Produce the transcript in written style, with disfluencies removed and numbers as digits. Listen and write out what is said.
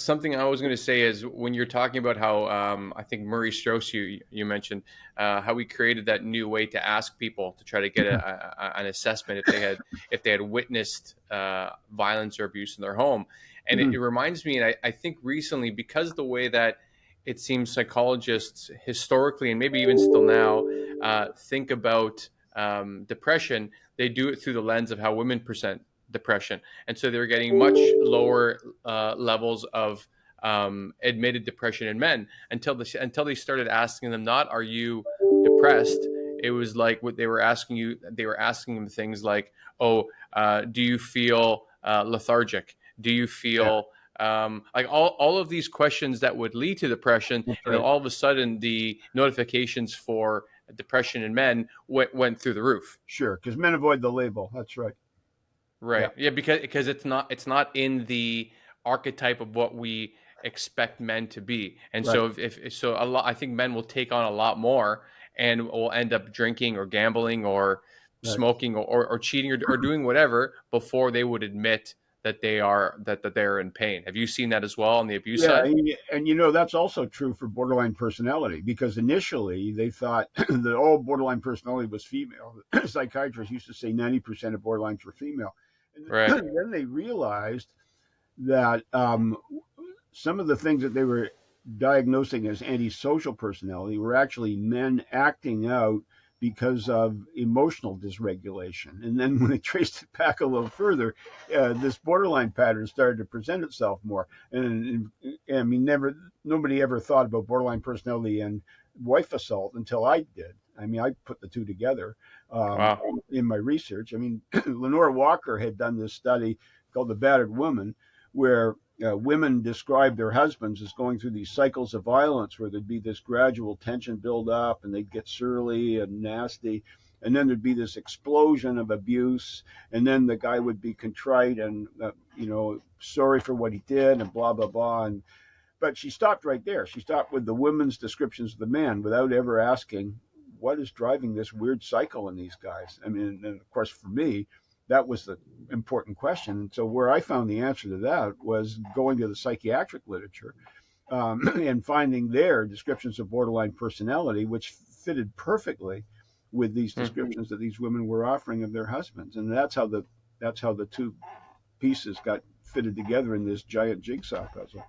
Something I was going to say is when you're talking about how I think Murray Strauss, you mentioned how we created that new way to ask people to try to get an assessment if they had witnessed violence or abuse in their home, and it Mhm. reminds me, and I think recently, because of the way that it seems psychologists historically and maybe even still now think about depression, they do it through the lens of how women present depression, and so they're getting much lower levels of admitted depression in men until they started asking them not are you depressed. It was like what they were asking you. They were asking them things like, "Oh, do you feel lethargic? Do you Yeah, feel like all of these questions that would lead to depression?" that's And then right. all of a sudden, the notifications for depression in men went through the roof. Sure, because men avoid the label. That's right. Yeah, Right. Yeah, because it's not in the archetype of what we expect men to be. And right, so if so a lot I think men will take on a lot more and will end up drinking or gambling or right. smoking or cheating or doing whatever before they would admit that that they're in pain. Have you seen that as well on the abuse Yeah, side? and that's also true for borderline personality because initially they thought that all borderline personality was female. Psychiatrists used to say 90% of borderlines were female, and Right. then they realized that some of the things that they were diagnosing as antisocial personality were actually men acting out because of emotional dysregulation. And then when they traced it back a little further, this borderline pattern started to present itself more. And I mean, nobody ever thought about borderline personality and wife assault until I did. I mean, I put the two together um, Wow. in my research. I mean, Lenore Walker had done this study called The Battered Woman, where women described their husbands as going through these cycles of violence where there'd be this gradual tension build up and they'd get surly and nasty. And then there'd be this explosion of abuse. And then the guy would be contrite and, sorry for what he did and blah, blah, blah. But she stopped right there. She stopped with the women's descriptions of the man without ever asking what is driving this weird cycle in these guys. I mean, and of course, for me, that was the important question. And so, where I found the answer to that was going to the psychiatric literature and finding there descriptions of borderline personality, which fitted perfectly with these Hmm. descriptions that these women were offering of their husbands. And that's how the two pieces got fitted together in this giant jigsaw puzzle.